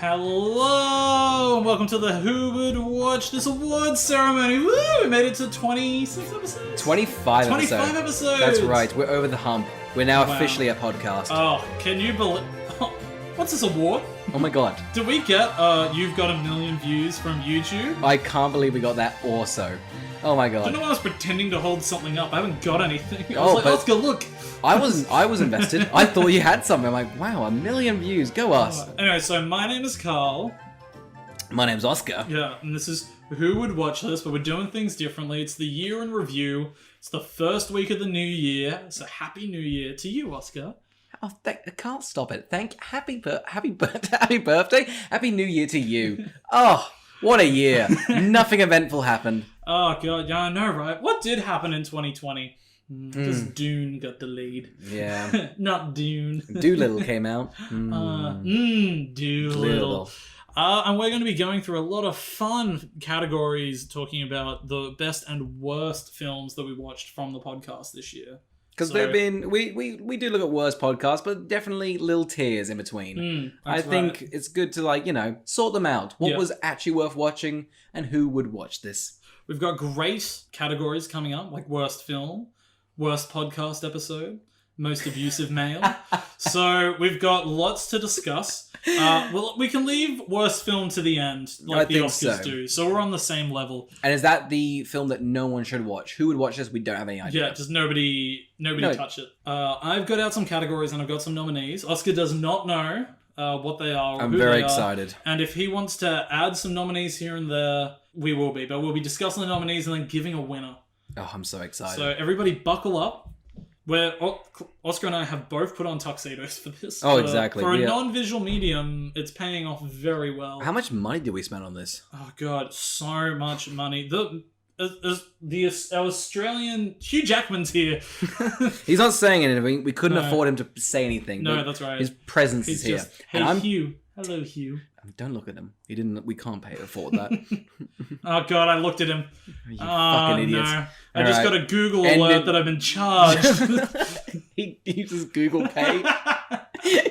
Hello, and welcome to the Who Would Watch This Awards Ceremony. Woo! We made it to 26 episodes? 25 episodes. That's right, we're over the hump. We're now officially a podcast. Oh, can you believe... What's this award? Oh my god. Did we get You've Got 1 Million Views from YouTube? I can't believe we got that also. Oh my god. Do you know I was pretending to hold something up? I haven't got anything. I Oh, was like, but- let's go look. I was invested. I thought you had something. I'm like, wow, 1 million views. Go us. Anyway, so my name is Carl. My name's Oscar. Yeah, and this is Who Would Watch This, but we're doing things differently. It's the year in review. It's the first week of the new year. So happy new year to you, Oscar. Oh, I can't stop it. Happy birthday. Happy New Year to you. Oh, what a year. Nothing eventful happened. Oh, God, yeah, I know, right? What did happen in 2020? Just Dune got delayed. Yeah. Not Dune. Doolittle came out. Doolittle. And we're going to be going through a lot of fun categories talking about the best and worst films that we watched from the podcast this year. Because there have been, we do look at worst podcasts, but definitely little tiers in between. I think it's good to, sort them out. What was actually worth watching and who would watch this? We've got great categories coming up, like worst film, worst podcast episode, most abusive male. So we've got lots to discuss. Well, we can leave worst film to the end, like the Oscars do. So we're on the same level. And is that the film that no one should watch? Who would watch this? We don't have any idea. Yeah, just nobody touch it. I've got out some categories and I've got some nominees. Oscar does not know what they are. I'm very excited. And if he wants to add some nominees here and there, we will be. But we'll be discussing the nominees and then giving a winner. Oh, I'm so excited. So everybody buckle up. Oscar and I have both put on tuxedos for this. Oh, exactly. For a non-visual medium, it's paying off very well. How much money did we spend on this? Oh, God, so much money. Our Australian... Hugh Jackman's here. He's not saying anything. We couldn't afford him to say anything. No, that's right. His presence is here. Hey, Hugh. Hello, Hugh. Don't look at him. We can't afford that. Oh, God, I looked at him. You fucking idiots. No. I just got a Google alert that I've been charged. He uses Google Pay.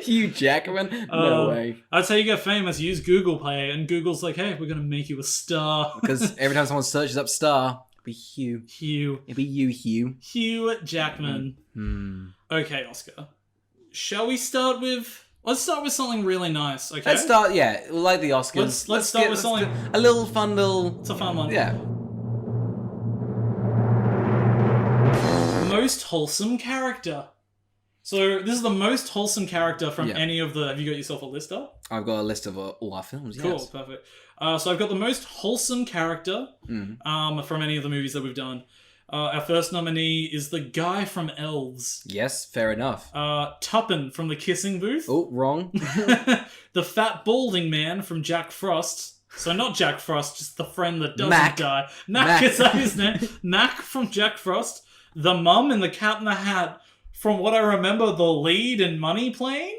Hugh Jackman? No way. That's how you get famous. You use Google Pay, and Google's like, hey, we're going to make you a star. Because every time someone searches up star, it'll be Hugh. It'll be you, Hugh. Hugh Jackman. Okay, Oscar. Shall we start with... Let's start with something really nice, okay? Let's start, like the Oscars. Let's start with something... A little fun little... It's a fun one. Yeah. Most wholesome character. So, this is the most wholesome character from any of the... Have you got yourself a list up? I've got a list of all our films, Cool, perfect. So, I've got the most wholesome character from any of the movies that we've done. Our first nominee is the guy from Elves. Yes, fair enough. Tuppen from The Kissing Booth. Oh, wrong. The fat balding man from Jack Frost. So not Jack Frost, just the friend that doesn't die. Mac is that his name? Mac from Jack Frost. The mum in The Cat in the Hat. From what I remember, the lead in Money Plane.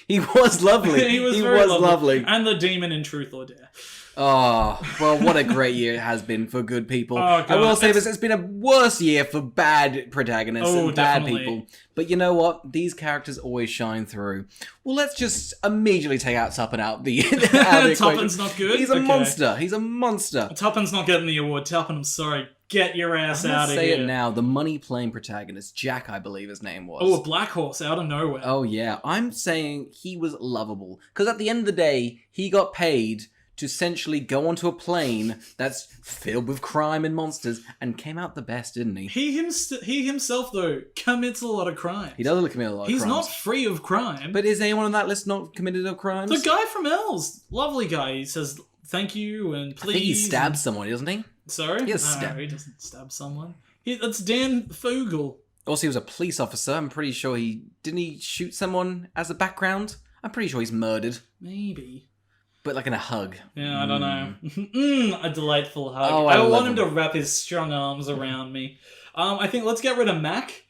He was lovely. He was very lovely. And the demon in Truth or Dare. Oh, well, what a great year it has been for good people. Oh, God. I will say this, it's been a worse year for bad protagonists and bad people. But you know what? These characters always shine through. Well, let's just immediately take out Tuppen out the Tuppen's not good? He's a monster. He's a monster. Tuppen's not getting the award. Tuppen, I'm sorry. Get your ass out of here. Say it now. The Money Plane protagonist, Jack, I believe his name was. Oh, a black horse out of nowhere. Oh, yeah. I'm saying he was lovable. Because at the end of the day, he got paid to essentially go onto a plane that's filled with crime and monsters and came out the best, didn't he? He himself, though, commits a lot of crimes. He does commit a lot of crimes. He's not free of crime. But is anyone on that list not committed of crimes? The guy from Elves. Lovely guy. He says thank you and please. I think he stabs someone, doesn't he? Sorry? He doesn't stab someone. That's Dan Fogel. Also, he was a police officer. I'm pretty sure didn't he shoot someone as a background? I'm pretty sure he's murdered. Maybe. But like in a hug. Yeah, I don't know. A delightful hug. Oh, I want him to wrap his strong arms around me. I think let's get rid of Mac.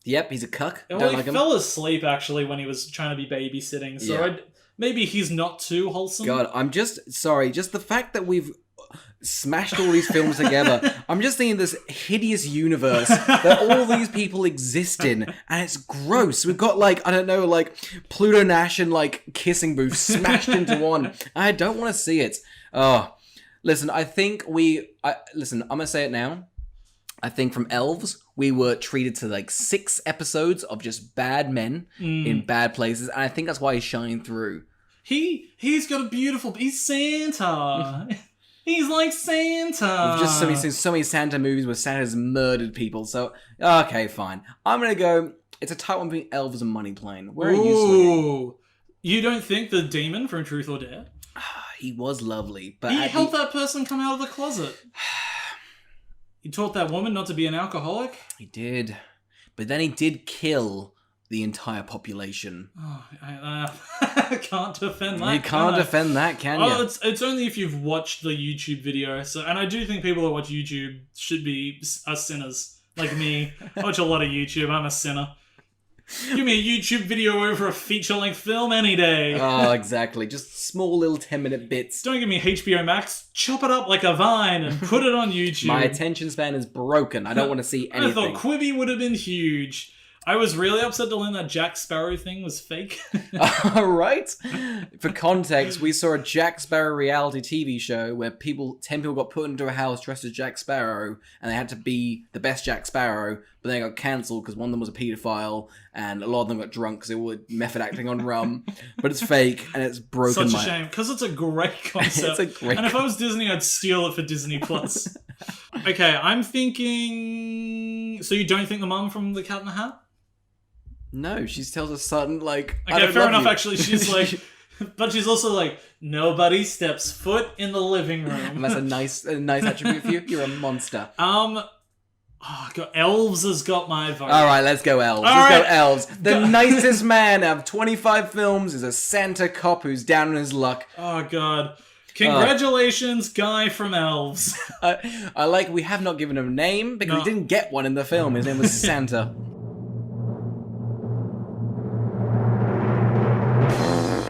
Yep, he's a cuck. Well, he fell asleep, actually, when he was trying to be babysitting. So maybe he's not too wholesome. God, I'm just sorry. Just the fact that we've smashed all these films together. I'm just thinking this hideous universe that all these people exist in, and it's gross. We've got like, I don't know, like Pluto Nash and like Kissing Booth smashed into one. I don't want to see it. Oh, listen, I think listen, I'm gonna say it now. I think from Elves, we were treated to like 6 episodes of just bad men in bad places, and I think that's why he's shining through. He's got a beautiful... He's Santa. He's like Santa. We've just seen so many Santa movies where Santa's murdered people, so... Okay, fine. I'm gonna go... It's a tight one between Elves and Money Plane. Where are you swinging? You don't think the demon from Truth or Dare? He was lovely, but... He helped that person come out of the closet. He taught that woman not to be an alcoholic. He did. But then he did kill the entire population. Oh, I can't defend that. You can't defend that, can you? Oh, it's only if you've watched the YouTube video. So, and I do think people that watch YouTube should be sinners, like me. I watch a lot of YouTube. I'm a sinner. Give me a YouTube video over a feature-length film any day. Oh, exactly. Just small little 10-minute bits. Don't give me HBO Max. Chop it up like a vine and put it on YouTube. My attention span is broken. I don't want to see anything. I thought Quibi would have been huge. I was really upset to learn that Jack Sparrow thing was fake. Right? For context, we saw a Jack Sparrow reality TV show where 10 people got put into a house dressed as Jack Sparrow, and they had to be the best Jack Sparrow, but they got cancelled because one of them was a paedophile, and a lot of them got drunk because they were method acting on rum. But it's fake, and it's broken. Such a shame, because it's a great concept. And if I was Disney, I'd steal it for Disney+. Okay, I'm thinking... So you don't think the mum from The Cat in the Hat? No, she tells her son, like... Okay, fair enough, actually. She's like... But she's also like, nobody steps foot in the living room. And that's a nice attribute for you. You're a monster. Oh, God, Elves has got my vote. All right, let's go Elves. Go Elves. The nicest man out of 25 films is a Santa cop who's down on his luck. Oh, God. Congratulations, guy from Elves. I like we have not given him a name because he didn't get one in the film. His name was Santa.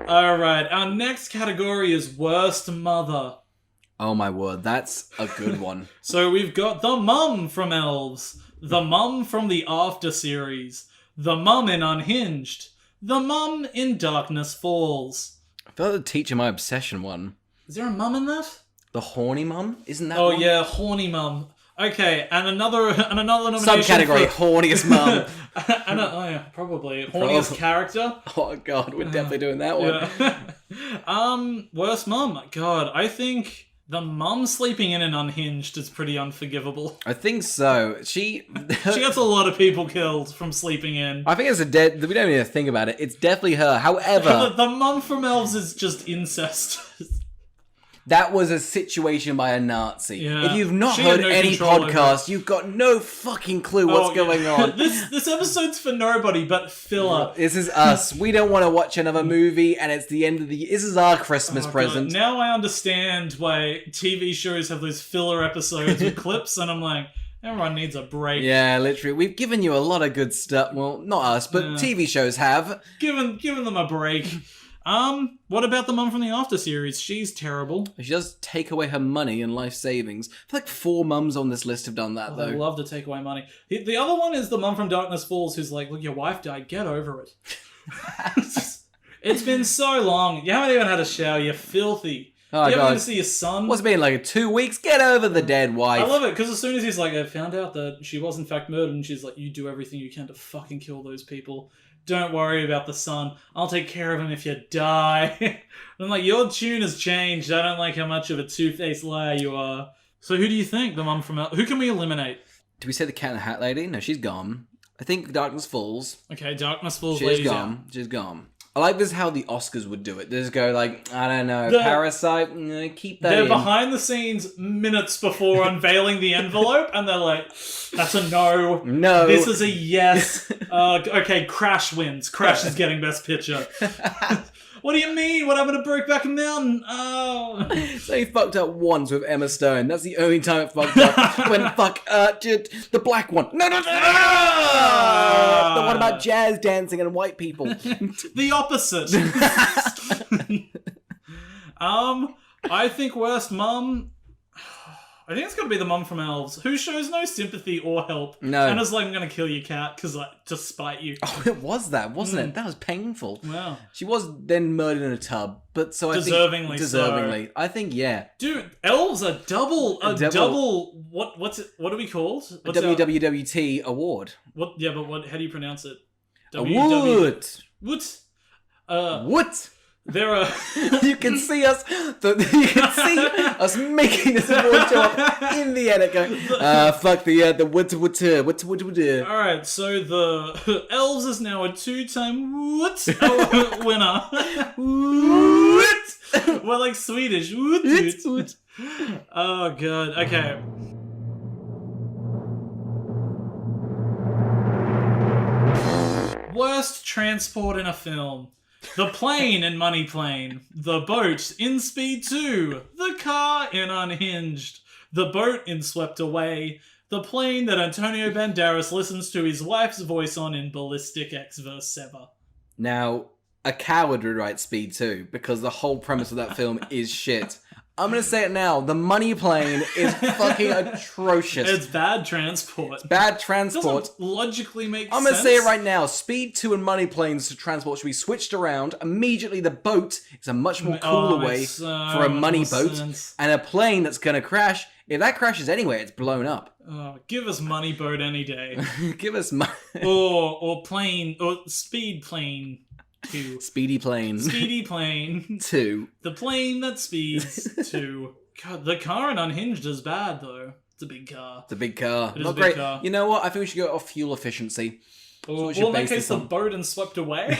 Alright, our next category is Worst Mother. Oh my word, that's a good one. So we've got the mum from Elves, the mum from the After series, the mum in Unhinged, the mum in Darkness Falls. I feel like the Teacher My Obsession one. Is there a mum in that? The horny mum? Isn't that Oh one? yeah, horny mum. Okay, and another nomination. Subcategory, horniest mum. Oh yeah, probably. Horniest character. Oh god, we're definitely doing that one. Yeah. Worst mum. God, I think the mum sleeping in an Unhinged is pretty unforgivable. I think so. She gets a lot of people killed from sleeping in. I think it's we don't even think about it. It's definitely her. However... The mum from Elves is just incest. That was a situation by a Nazi. Yeah. If you've not heard any podcast, you've got no fucking clue what's going on. This episode's for nobody but filler. This is us. We don't want to watch another movie, and it's the end of the... This is our Christmas present. God. Now I understand why TV shows have those filler episodes with clips, and I'm like, everyone needs a break. Yeah, literally. We've given you a lot of good stuff. Well, not us, but TV shows have. Given them a break. What about the mum from the After series? She's terrible. She does take away her money and life savings. I feel like 4 mums on this list have done that, though. They love to take away money. The other one is the mum from Darkness Falls who's like, look, your wife died, get over it. It's been so long. You haven't even had a shower, you're filthy. Oh, you God. haven't even see your son. What's it been, like 2 weeks? Get over the dead wife. I love it, because as soon as he's like, I found out that she was in fact murdered, and she's like, you do everything you can to fucking kill those people. Don't worry about the son. I'll take care of him if you die. I'm like, your tune has changed. I don't like how much of a two-faced liar you are. So who do you think the mum from... Who can we eliminate? Did we say the Cat in the Hat lady? No, she's gone. I think Darkness Falls. Okay, Darkness Falls She's lady's gone. out. She's gone. I like this how the Oscars would do it. They just go like, I don't know, Parasite, keep that They're in. behind the scenes minutes before unveiling the envelope, and they're like, that's a no. No. This is a yes. Okay, Crash wins. Crash is getting Best Picture. What do you mean? What happened to Brokeback Mountain? Oh. So he fucked up once with Emma Stone. That's the only time it fucked up. When the black one. No. The one about jazz dancing and white people. The opposite. I think worst mum. I think it's got to be the mum from Elves, who shows no sympathy or help. No. And is like, I'm going to kill your cat because, like, to spite you. Oh, it was that, wasn't it? That was painful. Wow. She was then murdered in a tub, but so I Deservingly think... Deservingly. I think, yeah. Dude, Elves are double... What's it? What are we called? A WWWT award. What? Yeah, but what? How do you pronounce it? A Woot. Woot. Woot. There are... You can see us. You can see us making this award show up in the edit. Going, fuck the Woot. All right, so the Elves is now a 2-time Woot winner. Woot. We're like Swedish. Woot. Woot. Oh god. Okay. Worst transport in a film. The plane in Money Plane. The boat in Speed 2. The car in Unhinged. The boat in Swept Away. The plane that Antonio Banderas listens to his wife's voice on in Ballistic X vs. Sever. Now, a coward would write Speed 2 because the whole premise of that film is shit. I'm going to say it now. The Money Plane is fucking atrocious. It's bad transport. Bad transport. Doesn't logically make sense. I'm going to say it right now. Speed 2 and Money Planes to transport should be switched around. Immediately, the boat is a much more cooler way for a money boat. And a plane that's going to crash. If that crashes anyway, it's blown up. Oh, give us Money Boat any day. Give us money. or plane, or Speed Plane 2. Speedy Plane. Speedy Plane 2. The plane that speeds 2. God, the car in Unhinged is bad, though. It's a big car. It's a big car. It is Not a big great. car. You know what? I think we should go off fuel efficiency. Well, in that case, the boat and Swept Away.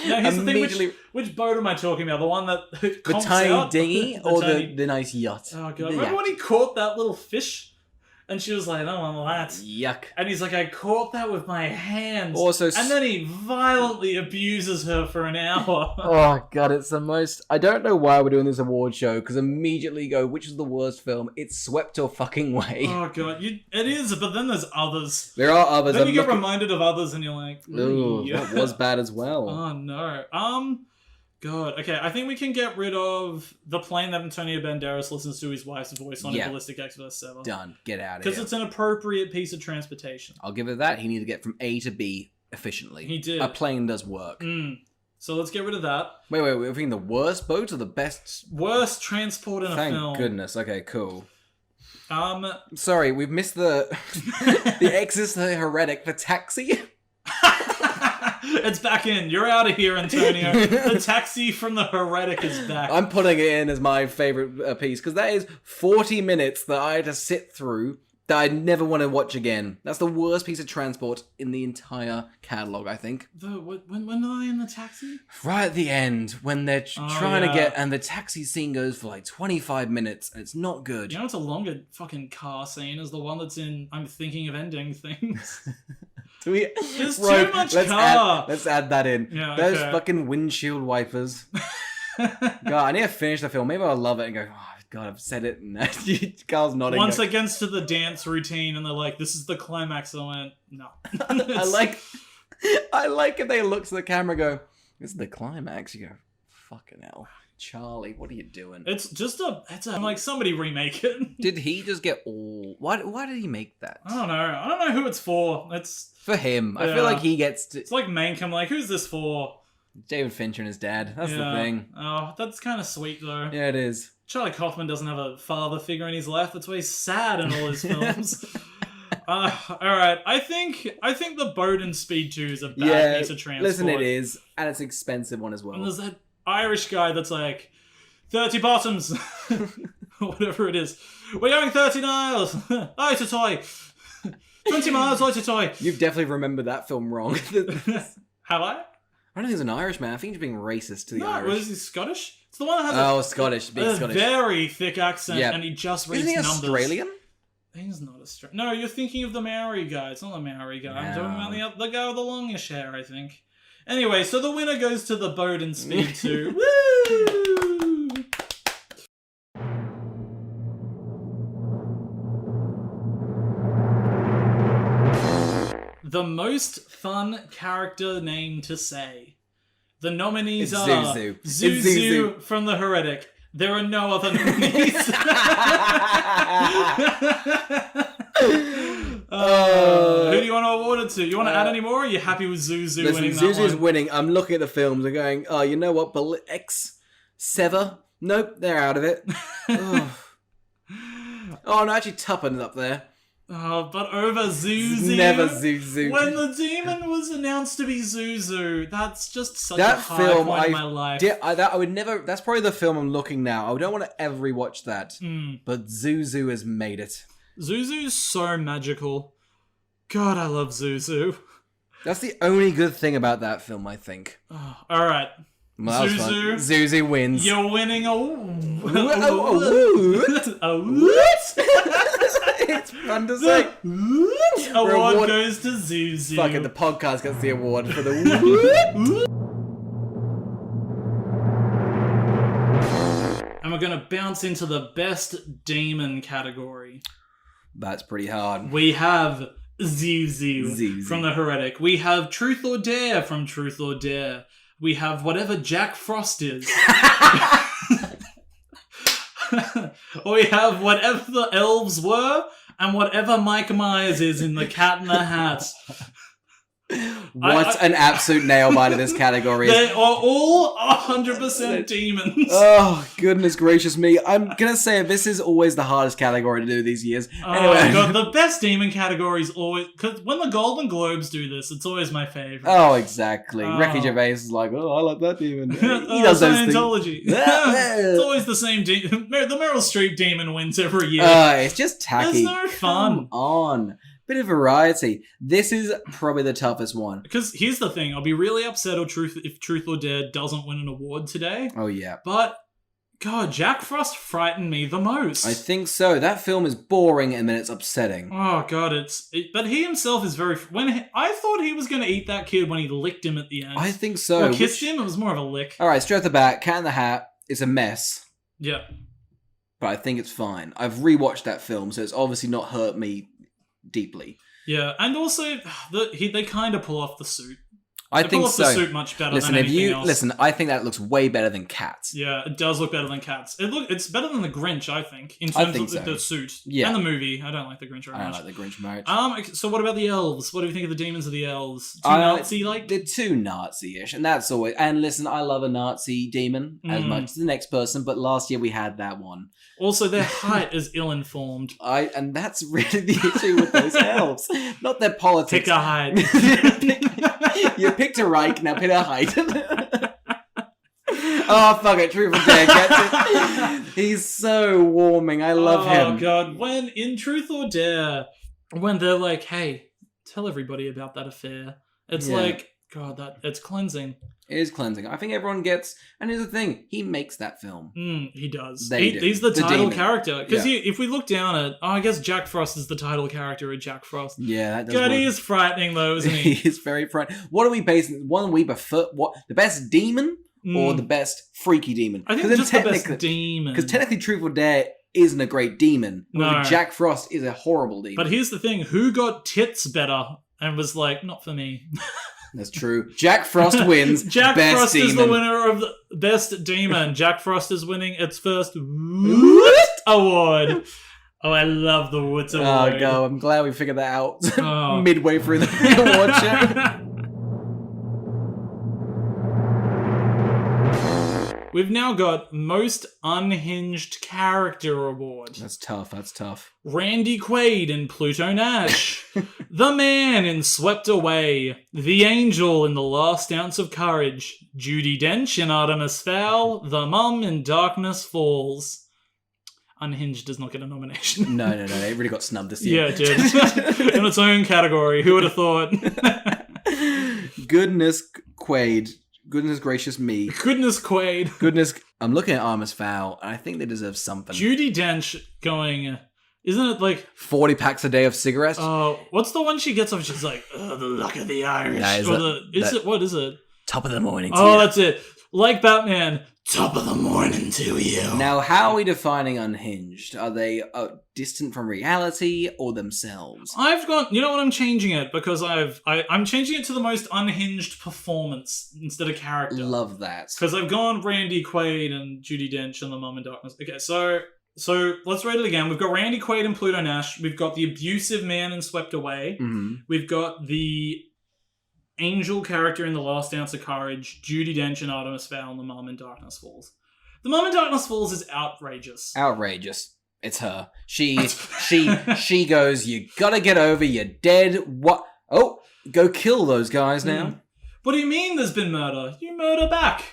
Now, here's the thing, which boat am I talking about? The one that the comps tiny out? dinghy or the nice yacht? Oh, God. Remember when he caught that little fish? And she was like, oh, well, that's... Yuck. And he's like, I caught that with my hands. Also, and then he violently abuses her for an hour. Oh, God, it's the most... I don't know why we're doing this award show, because immediately you go, which is the worst film? It's Swept Your Fucking Way. Oh, God. It is, but then there's others. There are others. Then you get reminded of others, and you're like... Ooh, that was bad as well. Oh, no. God. Okay, I think we can get rid of the plane that Antonio Banderas listens to his wife's voice on in Ballistic X vs. Sever. Done. Get out of here. Because it's an appropriate piece of transportation. I'll give it that. He needed to get from A to B efficiently. He did. A plane does work. So let's get rid of that. Wait. We're thinking the worst boat or the best? Worst transport in a film. Thank goodness. Okay, cool. Sorry, we've missed the the Exorcist, the Heretic, the Taxi. It's back in. You're out of here, Antonio. The Taxi from the Heretic is back. I'm putting it in as my favourite piece, because that is 40 minutes that I had to sit through that I'd never want to watch again. That's the worst piece of transport in the entire catalogue, I think. When are they in the taxi? Right at the end, when they're trying to get... And the taxi scene goes for like 25 minutes, and it's not good. You know, it's a longer fucking car scene as the one that's in I'm Thinking of Ending Things. There's too much car. Let's add that in. Yeah, Those fucking windshield wipers. God, I need to finish the film. Maybe I'll love it and go, oh, God, I've said it. And Carl's nodding. Once it gets to the dance routine and they're like, this is the climax, I went, no. I like if they look to the camera and go, this is the climax. You go, fucking hell. Charlie, what are you doing? It's like somebody remake it. Did he just get all... Why did he make that? I don't know who it's for. It's for him. I feel like he gets to... It's like Mank. I'm like, who's this for? David Fincher and his dad. That's the thing. Oh, that's kind of sweet though. Yeah, it is. Charlie Kaufman doesn't have a father figure in his life. That's why he's sad in all his films. All right, I think the boat in Speed 2 is a bad piece of transport. Listen, it is, and it's an expensive one as well. And there's that Irish guy that's like 30 bottoms, whatever it is. We're going 30 miles. Oi to toy. 20 miles. Oi to toy. You've definitely remembered that film wrong. Have I? I don't think he's an Irishman. I think he's being racist to the Irish. Was he Scottish? It's the one that has Scottish. Big Scottish. Very thick accent, and he just reads numbers. Isn't he Australian? He's not Australian. No, you're thinking of the Maori guy. It's not the Maori guy. I'm talking about the guy with the longish hair, I think. Anyway, so the winner goes to the boat in Speed 2. Woo! The most fun character name to say. The nominees are Zuzu. Zuzu from The Heretic, There are no other nominees. Who do you want to award it to? You want to add any more? Or are you happy with Zuzu winning that Zuzu's one? winning. I'm looking at the films and going, oh, you know what? Sever? Nope, they're out of it. Oh, no, actually Tuppen up there. Oh, but over Zuzu. Never Zuzu. When the demon was announced to be Zuzu, that's just such that a high film point in my life. I would never. That's probably the film I'm looking now. I don't want to ever rewatch that. But Zuzu has made it. Zuzu's so magical. God, I love Zuzu. That's the only good thing about that film, I think. Oh, all right. Well, Zuzu. Zuzu wins. You're winning a Woot. a Woot. It's fun to say. Woot award goes to Zuzu. Fuck it, the podcast gets the award for the Woot. And we're going to bounce into the best demon category. That's pretty hard. We have Zuzu from The Heretic. We have Truth or Dare from Truth or Dare. We have whatever Jack Frost is. We have whatever the elves were, and whatever Mike Myers is in The Cat in the Hat. What an absolute nail biter this category is. They are all 100% demons. Oh, goodness gracious me. I'm going to say this is always the hardest category to do these years. Oh, Anyway. God, the best demon category is always... Because when the Golden Globes do this, it's always my favourite. Oh, exactly. Ricky Gervais is like, oh, I like that demon. He does those things. Scientology. It's always the same demon. The Meryl Streep demon wins every year. It's just tacky. There's no fun. Come on. Bit of variety. This is probably the toughest one. Because here's the thing. I'll be really upset if Truth or Dare doesn't win an award today. Oh, yeah. But, God, Jack Frost frightened me the most. I think so. That film is boring and then it's upsetting. Oh, God, but he himself is very... I thought he was going to eat that kid when he licked him at the end. I think so. Or kissed him. It was more of a lick. All right, straight off the bat, Cat in the Hat is a mess. Yeah. But I think it's fine. I've rewatched that film, so it's obviously not hurt me deeply. Yeah, and also they kind of pull off the suit. I They think pull off so. the suit much better than anything else. Listen, I think that looks way better than Cats. Yeah, it does look better than Cats. It's better than the Grinch, I think, in terms of the suit. Yeah. And the movie. I don't like the Grinch very much. I don't like the Grinch much. So what about the elves? What do you think of the demons of the elves? Too Nazi-like? They're too Nazi-ish, and that's always... And listen, I love a Nazi demon as much as the next person, but last year we had that one. Also, their height is ill-informed. And that's really the issue with those elves. Not their politics. Pick a height. You picked a Reich, now pick a height. Oh, fuck it, Truth or Dare gets it. He's so warming, I love him. Oh, God. When in Truth or Dare, when they're like, hey, tell everybody about that affair. It's like, God, it's cleansing. It is cleansing. I think everyone gets... And here's the thing. He makes that film. He does. They do. He's the title demon. character. Because if we look down at... I guess Jack Frost is the title character of Jack Frost. Yeah, that does God, work. he is frightening though, isn't he? He is very frightening. What are we basing... What we prefer... What the best demon or the best freaky demon? I think just the best demon. Because technically Truth or Dare isn't a great demon. No. Jack Frost is a horrible demon. But here's the thing. Who got tits better and was like, not for me? That's true. Jack Frost wins. Jack best Frost demon. is the winner of the best demon. Jack Frost is winning its first Woot award. Oh, I love the Woot award. Oh, God. I'm glad we figured that out Oh. midway through the award show. We've now got Most Unhinged Character Award. That's tough. Randy Quaid in Pluto Nash. The Man in Swept Away. The Angel in The Last Ounce of Courage. Judi Dench in Artemis Fowl. The Mum in Darkness Falls. Unhinged does not get a nomination. No. It really got snubbed this year. Yeah, it did. In its own category. Who would have thought? Goodness Quaid. Goodness gracious me. Goodness Quaid. Goodness. I'm looking at Artemis Fowl, and I think they deserve something. Judi Dench going... Isn't it like 40 packs a day of cigarettes? Oh, what's the one she gets off? She's like, the luck of the Irish. Yeah, What is it? Top of the morning. Oh, that's it. Like Batman, Top of the morning to you. Now, how are we defining unhinged? Are they distant from reality or themselves? I've got, you know what, I'm changing it because I'm changing it to the most unhinged performance instead of character. Love that. Because I've gone Randy Quaid and Judi Dench and the Mum in Darkness. Okay, so let's rate it again. We've got Randy Quaid and Pluto Nash. We've got the abusive man in Swept Away. Mm-hmm. We've got the angel character in The Last Ounce of Courage, Judi Dench and Artemis Fowl, and the Mum in Darkness Falls. The Mum in Darkness Falls is outrageous. Outrageous. It's her. She goes, you gotta get over, you're dead. What? Oh, go kill those guys now. What do you mean there's been murder? You murder back.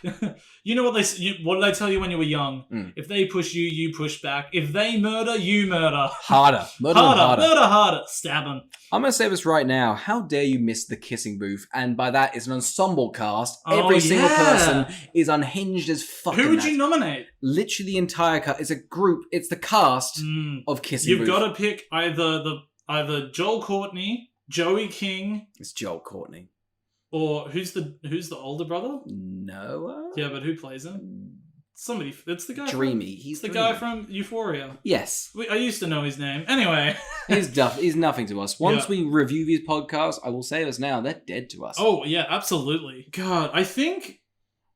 You know what what did I tell you when you were young? If they push you, you push back. If they murder, you murder. Harder. Murder harder. Stab them. I'm going to say this right now. How dare you miss the kissing booth? And by that, it's an ensemble cast. Every single person is unhinged as fuck. Who would you nominate? Literally the entire cast. It's a group. It's the cast of Kissing Booth. You've got to pick either Joel Courtney, Joey King. It's Joel Courtney. Or who's the older brother? Noah? Yeah, but who plays him? Somebody. It's the guy. Dreamy. He's the guy from Euphoria. Yes. I used to know his name. Anyway. He's nothing to us. Once we review these podcasts, I will say this now, they're dead to us. Oh, yeah, absolutely. God, I think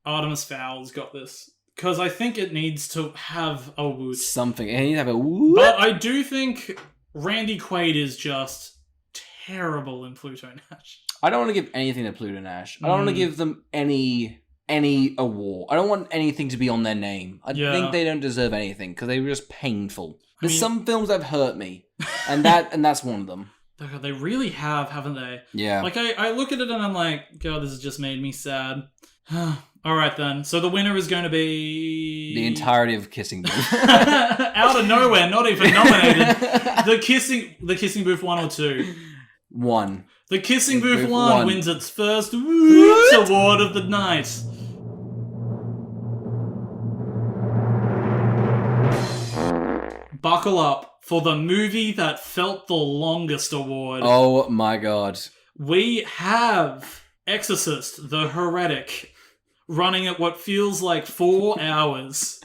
Artemis Fowl's got this. Because I think it needs to have a woot. Something. It needs to have a woot. But I do think Randy Quaid is just terrible in Pluto Nash. I don't want to give anything to Pluto Nash. I don't want to give them any award. I don't want anything to be on their name. I think they don't deserve anything because they were just painful. There's some films that have hurt me, and that's one of them. God, they really have, haven't they? Yeah. Like I look at it and I'm like, God, this has just made me sad. All right then. So the winner is going to be the entirety of Kissing Booth. Out of nowhere, not even nominated. The Kissing Booth 1 or 2. 1. The Kissing Booth 1 wins its first Woot award of the night. Buckle up for the movie that felt the longest award. Oh my god. We have Exorcist, the Heretic, running at what feels like 4 hours.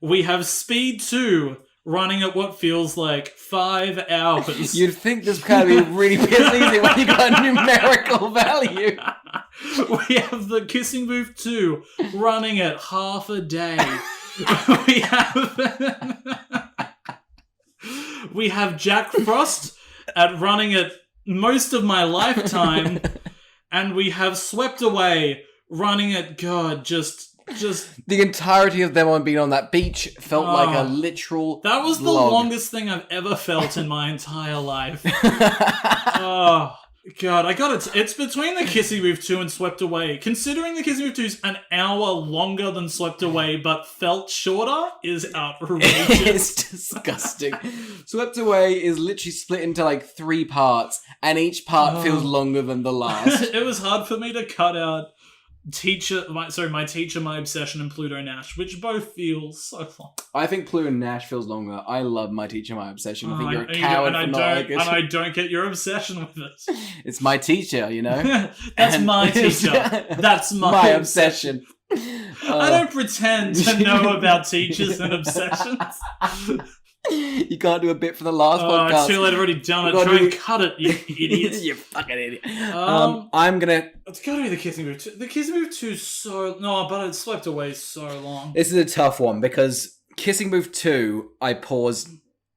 We have Speed 2, running at what feels like 5 hours. You'd think this kind of be really piss easy when you got a numerical value. We have the Kissing Booth 2 running at half a day. We have Jack Frost running at most of my lifetime. And we have Swept Away running at, God, just the entirety of them on being on that beach felt like a literal That was the longest thing I've ever felt in my entire life. Oh, God, I got it. It's between the Kissing Booth 2 and Swept Away. Considering the Kissing Booth 2 is an hour longer than Swept Away, but felt shorter, is outrageous. It's disgusting. Swept Away is literally split into like 3 parts, and each part feels longer than the last. It was hard for me to cut out My Teacher, My Obsession, and Pluto Nash, which both feel so long. I think Pluto Nash feels longer. I love My Teacher, My Obsession. I think you're a coward for not liking it. And I don't get your obsession with it. It's my teacher, you know? That's my teacher. That's my obsession. I don't pretend to know about teachers and obsessions. You can't do a bit for the last podcast. It's too late. I've already done it. Try and cut it, you idiots. You fucking idiot. I'm gonna... It's gotta be the Kissing Booth 2. The Kissing Booth 2 is so... No, but it Swept Away so long. This is a tough one, because Kissing Booth 2, I paused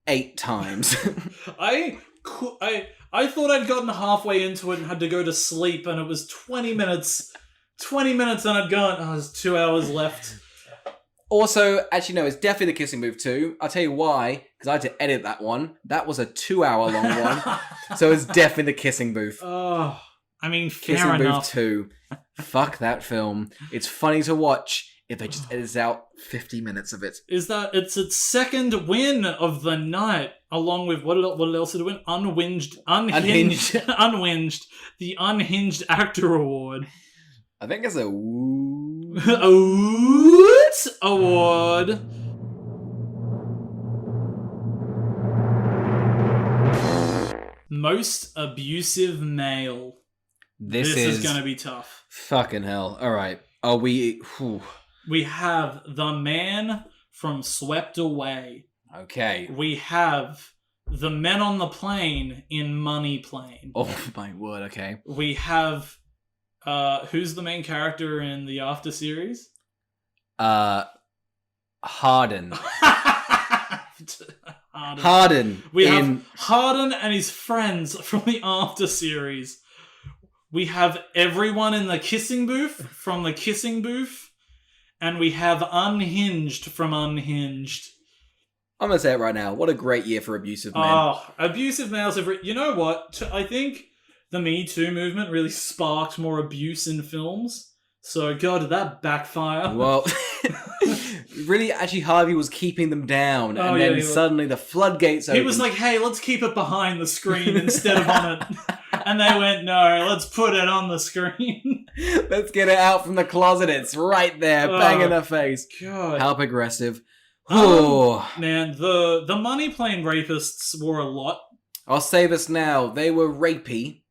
8 times. I thought I'd gotten halfway into it and had to go to sleep, and it was 20 minutes. 20 minutes and I'd gone, there's 2 hours left. Also, actually, no, it's definitely the Kissing Booth 2. I'll tell you why, because I had to edit that one. That was a 2-hour long one. So it's definitely the Kissing Booth. Oh, I mean, fair Kissing enough. Booth 2. Fuck that film. It's funny to watch if they just edit out 50 minutes of it. It's its second win of the night, along with, what else did it win? Unhinged. Unhinged. The Unhinged Actor Award. I think it's a Woot Award. Most abusive male. This is going to be tough. Fucking hell. All right. Are we... We have the man from Swept Away. Okay. We have the men on the plane in Money Plane. Oh my word, okay. We have... who's the main character in the After series? Harden. Harden. We have Harden and his friends from the After series. We have everyone in the kissing booth from the kissing booth. And we have Unhinged from Unhinged. I'm going to say it right now. What a great year for abusive men. Oh, abusive males have... You know what? I think the Me Too movement really sparked more abuse in films. So, God, did that backfire? Well, really, actually, Harvey was keeping them down. And then suddenly the floodgates opened. He was like, hey, let's keep it behind the screen instead of on it. And they went, no, let's put it on the screen. Let's get it out from the closet. It's right there, bang in the face. God. How progressive. Man, the Money Plane rapists were a lot. I'll say this now. They were rapey.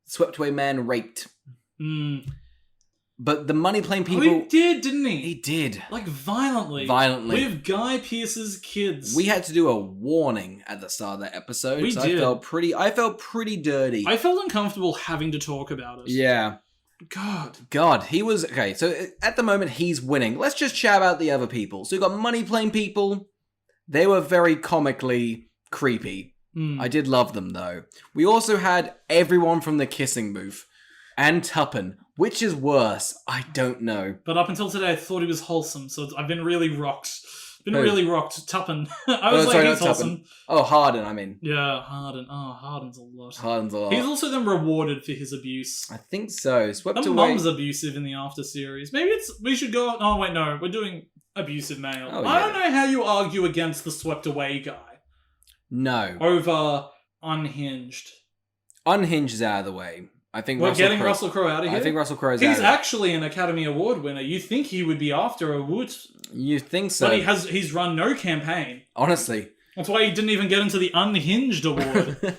Swept Away man raped. But the Money Plane people... Oh, he did, didn't he? He did. Like, violently. Violently. With Guy Pearce's kids. We had to do a warning at the start of that episode. We did. I felt pretty dirty. I felt uncomfortable having to talk about it. Yeah. God, he was... Okay, so at the moment, he's winning. Let's just chat about the other people. So we've got Money Plane people. They were very comically creepy. I did love them, though. We also had everyone from the kissing booth. And Tuppen. Which is worse? I don't know. But up until today, I thought he was wholesome, so I've been really rocked. Really rocked. Tuppen. I was he's wholesome. Oh, Harden, I mean. Yeah, Harden. Oh, Harden's a lot. Harden's a lot. He's also then rewarded for his abuse. I think so. Swept the Away. Mum's abusive in the After series. Maybe we should go... Oh, wait, no. We're doing abusive male. Oh, yeah. I don't know how you argue against the Swept Away guy. No. Over Unhinged. Unhinged is out of the way. I think we're getting Russell Crowe out of here. I think Russell Crowe's out. He's actually an Academy Award winner. You think he would be after a Woot? You think so? But he's run no campaign. Honestly, that's why he didn't even get into the Unhinged Award.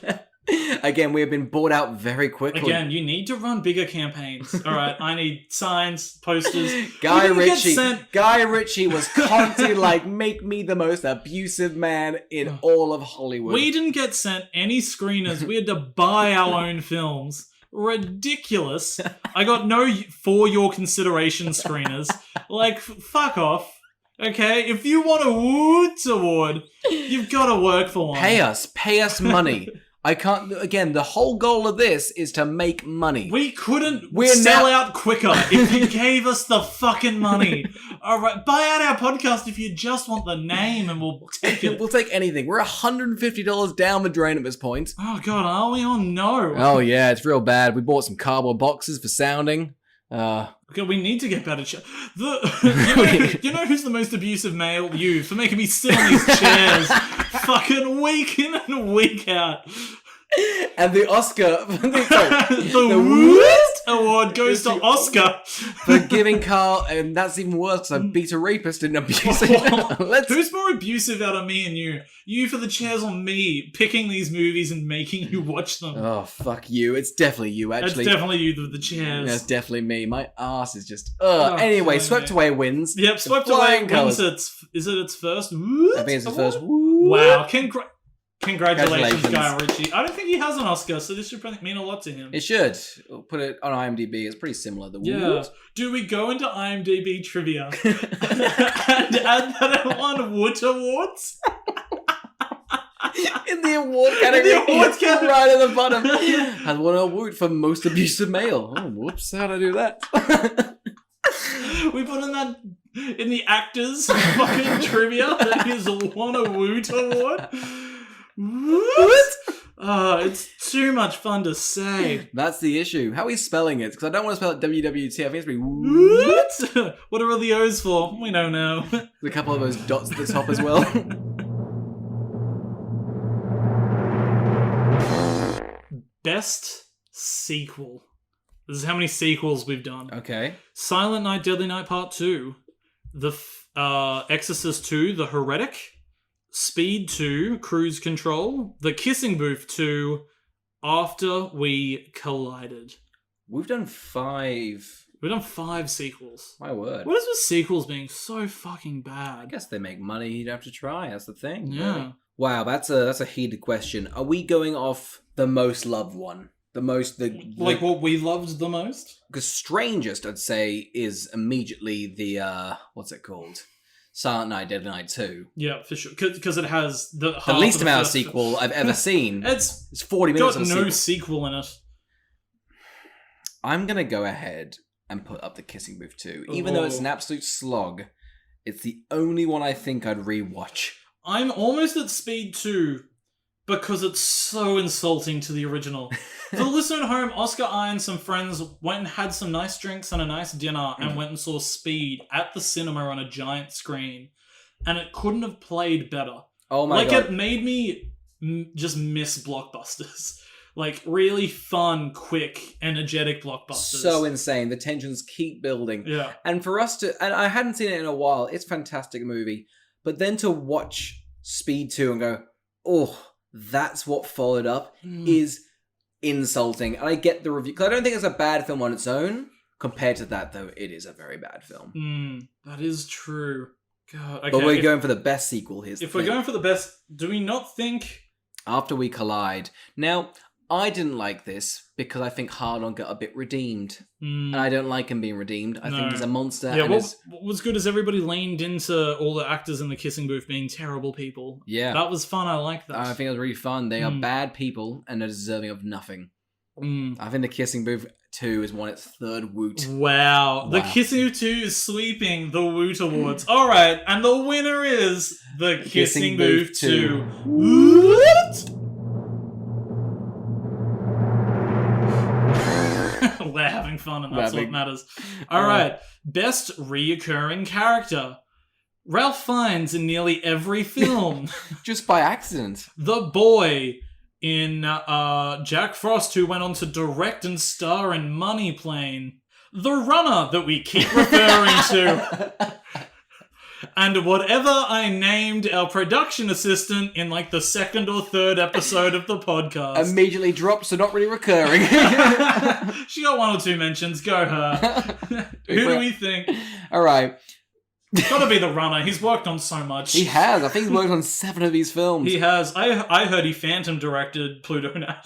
Again, we have been bought out very quickly. Again, you need to run bigger campaigns. All right, I need signs, posters. Guy Ritchie was constantly like, make me the most abusive man in all of Hollywood. We didn't get sent any screeners. We had to buy our own films. Ridiculous. I got no for your consideration screeners. Like, fuck off. Okay? If you want a Woot Award, you've got to work for one. Pay us money. I can't... Again, the whole goal of this is to make money. We couldn't sell out quicker if you gave us the fucking money. Alright, buy out our podcast if you just want the name and we'll take it. We'll take anything. We're $150 down the drain at this point. Oh god, are we? Oh no. Oh yeah, it's real bad. We bought some cardboard boxes for sounding. Okay, we need to get better. You know who's the most abusive male? You, for making me sit on these chairs fucking week in and week out. And the Oscar... the Woot Award goes to Oscar. For giving Carl... And that's even worse because I beat a rapist in abuse. Who's more abusive out of me and you? You for the chairs on me, picking these movies and making you watch them. Oh, fuck you. It's definitely you, actually. It's definitely you with the chairs. Yeah, it's definitely me. My ass is just... Anyway, Swept Away wins. Yep, Swept Away wins Is it its first Woot? I think it's its Award? first Woot. Wow, Congratulations, Guy Ritchie. I don't think he has an Oscar, so this should probably mean a lot to him. It should. We'll put it on IMDb. It's pretty similar. The Woot. Do we go into IMDb trivia and add that it won Woot Awards? In the award category. Right at the bottom. Has won a Woot for most abusive male. Oh, whoops. How'd I do that? We put in the actors fucking trivia that he's won a Woot Award. What? Oh, it's too much fun to say. That's the issue. How are we spelling it? Because I don't want to spell it WWT. I think it's be Woot. What are all the O's for? We don't know. There's a couple of those dots at the top as well. Best sequel. This is how many sequels we've done. Okay. Silent Night, Deadly Night Part 2. The Exorcist 2, The Heretic. Speed 2, Cruise Control. The Kissing Booth 2, After We Collided. We've done 5 We've done 5 sequels. My word. What is with sequels being so fucking bad? I guess they make money. You'd have to try. That's the thing. Yeah. Really. Wow, that's a heated question. Are we going off the most loved one? Like what we loved the most? Because strangest, I'd say, is immediately the what's it called? Silent Night, Deadly Night 2. Yeah, for sure. Because it has the least amount of sequel I've ever seen. It's 40 minutes got of no sequel. sequel in it. I'm gonna go ahead and put up the Kissing Booth 2. Even though it's an absolute slog, it's the only one I think I'd rewatch. I'm almost at Speed 2 because it's so insulting to the original. For the listener at home, Oscar, I, and some friends went and had some nice drinks and a nice dinner and went and saw Speed at the cinema on a giant screen. And it couldn't have played better. Oh my god. It made me just miss blockbusters. Like, really fun, quick, energetic blockbusters. So insane. The tensions keep building. Yeah. And for us to... And I hadn't seen it in a while. It's a fantastic movie. But then to watch Speed 2 and go, oh, that's what followed up is insulting. And I get the review. Because I don't think it's a bad film on its own. Compared to that, though, it is a very bad film. That is true. God. Okay, but we're going for the best sequel. If we're going for the best, do we not think... After We Collide. Now... I didn't like this because I think Hard On got a bit redeemed. And I don't like him being redeemed. I think he's a monster. Yeah, what was good is everybody leaned into all the actors in the Kissing Booth being terrible people. Yeah. That was fun. I like that. I think it was really fun. They are bad people and they're deserving of nothing. I think the Kissing Booth 2 has won its 3rd Woot. Wow. The Kissing Booth 2 is sweeping the Woot Awards. All right, and the winner is the Kissing Booth 2. Woot! We're having fun, and that's what matters. All right, best reoccurring character. Ralph Fiennes in nearly every film. Just by accident. The boy in Jack Frost, who went on to direct and star in Money Plane. The runner that we keep referring to. And whatever I named our production assistant in like the 2nd or 3rd episode of the podcast. Immediately dropped, so not really recurring. She got 1 or 2 mentions. Go her. Who do we think? All right. Gotta be the runner. He's worked on so much. He has. I think he's worked on 7 of these films. He has. I heard he phantom directed Pluto Nash.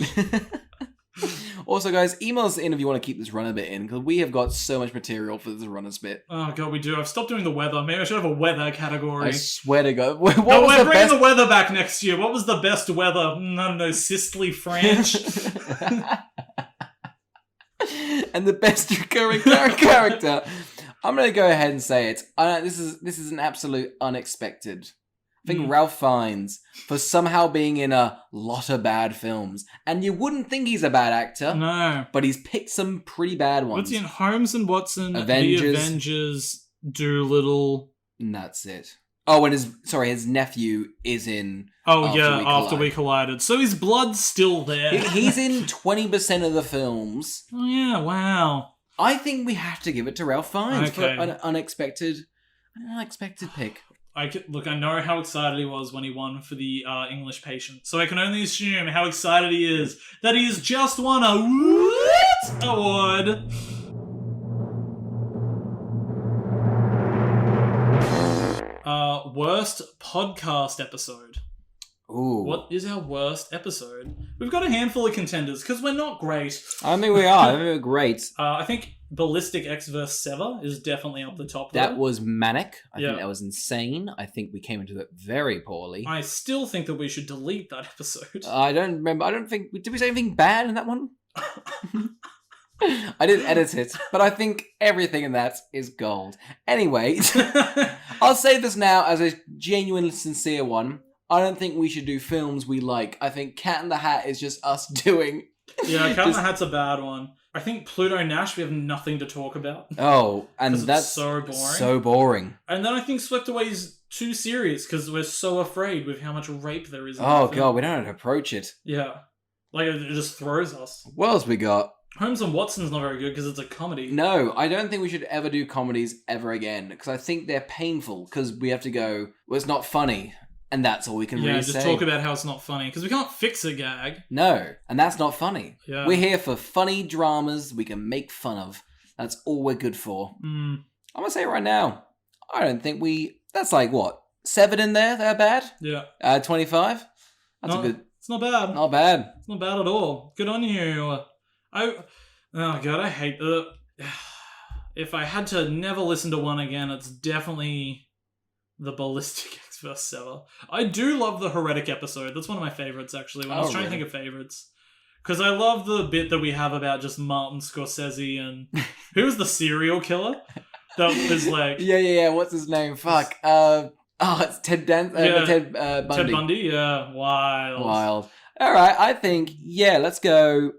Also, guys, email us in if you want to keep this runner bit in, because we have got so much material for this runner's bit. Oh, God, we do. I've stopped doing the weather. Maybe I should have a weather category. I swear to God. We're bringing the weather back next year. What was the best weather? I don't know, Sisley French. And the best recurring character. I'm going to go ahead and say it. This is an absolute unexpected. I think Ralph Fiennes, for somehow being in a lot of bad films. And you wouldn't think he's a bad actor. No. But he's picked some pretty bad ones. What's he in? Holmes and Watson, Avengers. The Avengers, Doolittle. And that's it. Oh, and his nephew is in... After We Collided. So his blood's still there. He's in 20% of the films. Oh, yeah, wow. I think we have to give it to Ralph Fiennes for Okay. an unexpected pick. I know how excited he was when he won for the English Patient. So I can only assume how excited he is that he's just won a Woot Award. Worst podcast episode. Ooh. What is our worst episode? We've got a handful of contenders because we're not great. I think we are. I think we're great. I think Ballistic X vs. Sever is definitely up the top. That was manic. I Yeah. think that was insane. I think we came into it very poorly. I still think that we should delete that episode. I don't remember. I don't think... Did we say anything bad in that one? I didn't edit it, but I think everything in that is gold. Anyway, I'll say this now as a genuine, sincere one. I don't think we should do films we like. I think Cat in the Hat is just us doing... Yeah, Cat in the Hat's a bad one. I think Pluto Nash, we have nothing to talk about. Oh, and that's so boring. So boring. And then I think Swept Away is too serious because we're so afraid with how much rape there is in Oh, that film. God, we don't know how to approach it. Yeah. Like, it just throws us. What else we got? Holmes and Watson's not very good because it's a comedy. No, I don't think we should ever do comedies ever again because I think they're painful because we have to go, well, it's not funny. And that's all we can really say. Yeah, just talk about how it's not funny. Because we can't fix a gag. No, and that's not funny. Yeah. We're here for funny dramas we can make fun of. That's all we're good for. Mm. I'm going to say it right now. I don't think that's like, what? 7 in there? They're bad? Yeah. 25? That's a good... It's not bad. Not bad. It's not bad at all. Good on you. Oh god, I hate the... If I had to never listen to one again, it's definitely the Ballistic X vs. Sever. I do love the Heretic episode. That's one of my favorites, actually, when I was trying to think of favorites. Because I love the bit that we have about just Martin Scorsese and... Who's the serial killer? That was like... Yeah. What's his name? Fuck. It's Ted Bundy. Ted Bundy, yeah. Wild. All right, I think, let's go... Do